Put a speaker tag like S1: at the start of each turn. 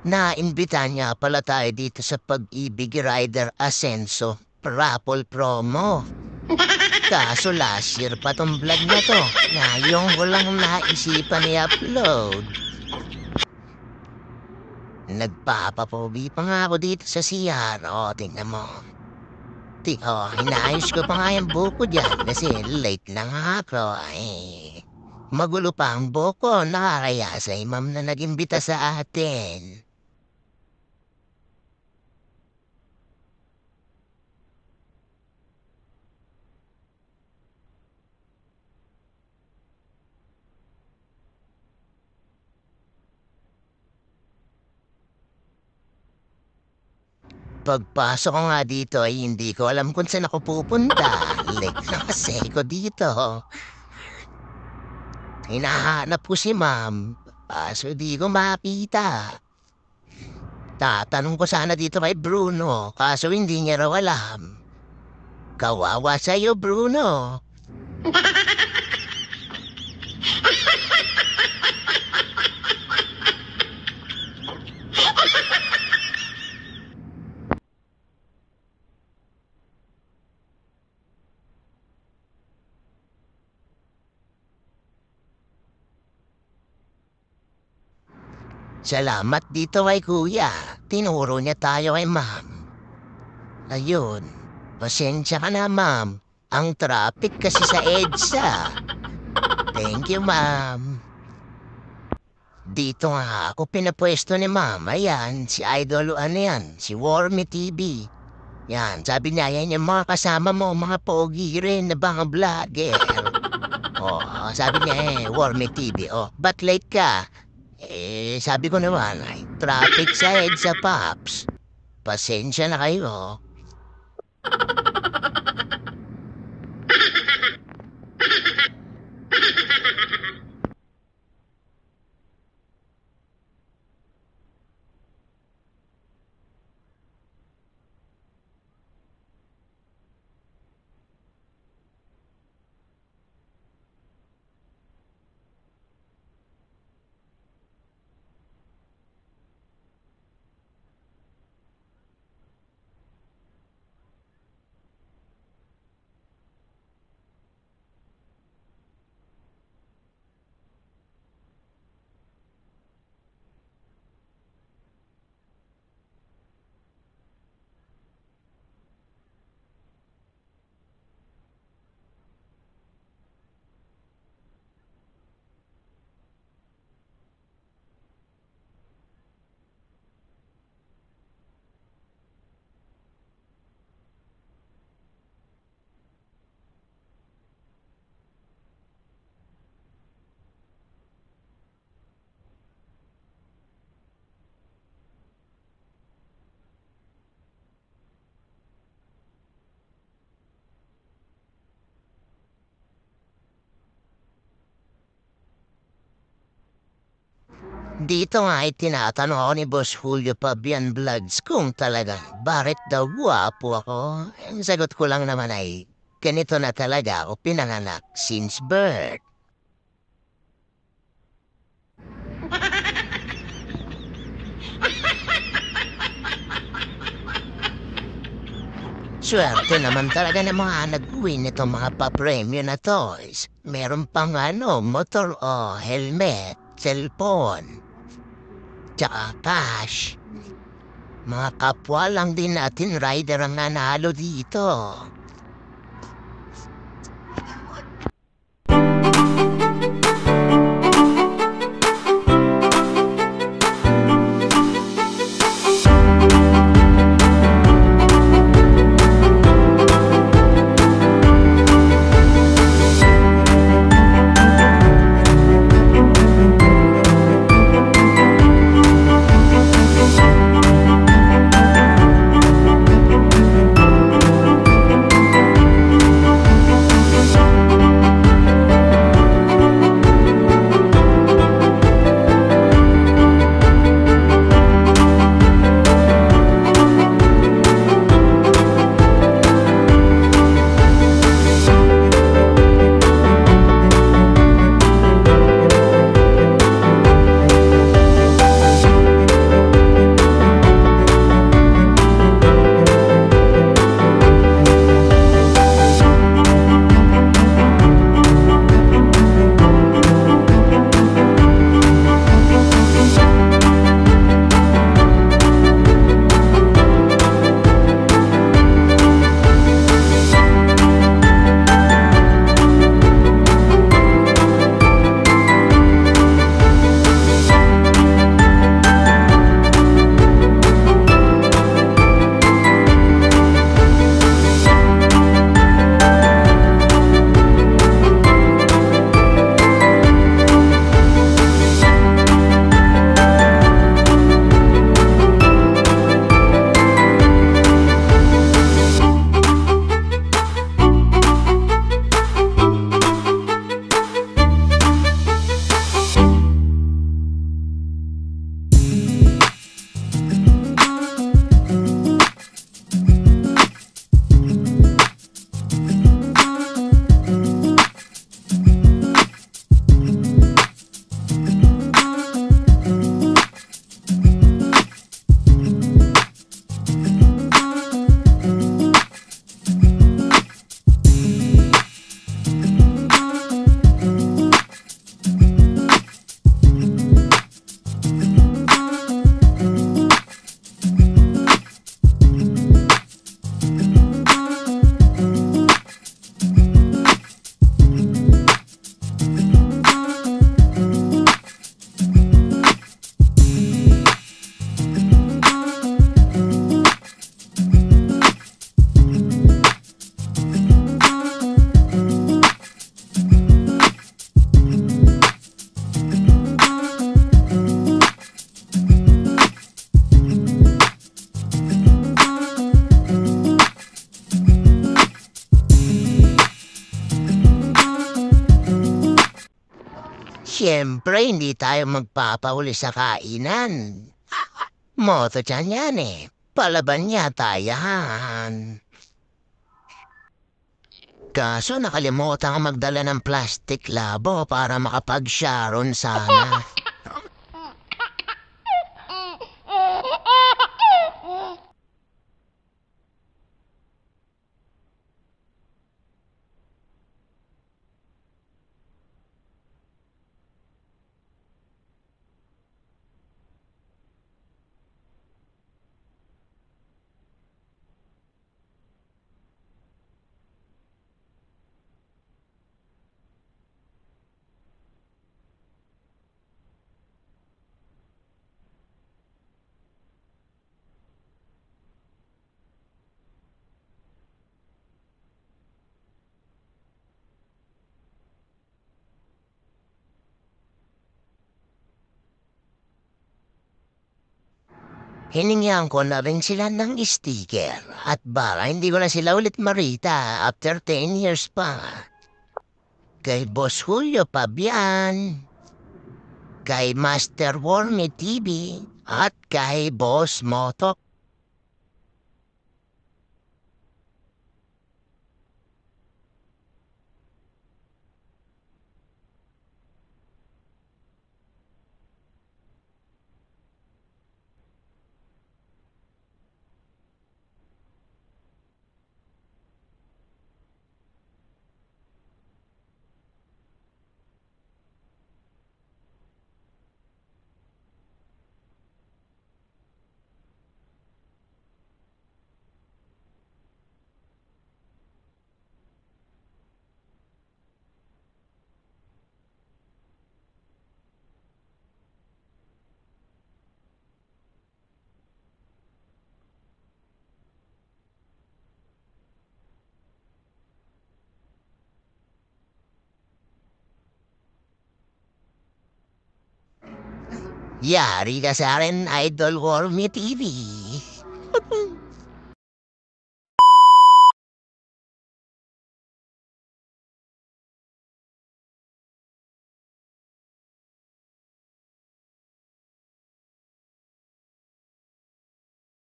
S1: Naimbita niya pala tayo dito sa Pag-ibig Rider Ascenso Raffle Promo. Kaso last year pa tong vlog na to. Ngayon ko lang naisipan i-upload. Nagpapapobi pa nga ako dito sa CR. O, tingnan mo. Inaayos ko pa nga yung buko dyan kasi late na nga ako. Magulo pa ang buko. Nakakaya sa imam na nag-imbita sa atin. Pagpasok ko nga dito ay hindi ko alam kung saan ako pupunta. Late na kasi ko dito. Hinahanap ko si ma'am. Kaso di ko makita. Tatanong ko sana dito kay Bruno. Kaso hindi niya raw alam. Kawawa sa'yo, Bruno. Salamat dito kay kuya. Tinuro niya tayo kay ma'am. Ayun. Pasensya ka na, ma'am. Ang traffic kasi sa EDSA. Thank you, ma'am. Dito nga ako pinapwesto ni ma'am. Ayan, si Idol ano yan, si Wormy TV. Yan, sabi niya, yan yung mga kasama mo, mga pogi rin na mga vlogger. Sabi niya Wormy TV. Ba't late ka? Sabi ko naman, traffic sa EDSA, Pops. Pasensya na kayo. Dito nga ay tinatanong ako ni Boss Julio Pabian Vlogs kung talagang bakit daw guwapo ako. Ang sagot ko lang naman ay ganito na talaga ako pinanganak since birth. Swerte naman talaga ng mga nag-win itong mga pa-premyo na toys. Meron pang motor o helmet, cellphone, tsaka cash. Mga kapwa lang din natin rider ang nanalo dito. siyempre hindi tayo magpapahuli sa kainan. Moto dyan yan eh. Palaban niya tayan. Kaso nakalimutan ka magdala ng plastic labo para makapag-sharon sana. Hiningyan ko na rin sila ng sticker at baka hindi ko na sila ulit marita after 10 years pa. Kay Boss Julio Pabian, kay Master Wormy TV, at kay Boss Motok. Yari ka sa akin, Idol Wormy TV.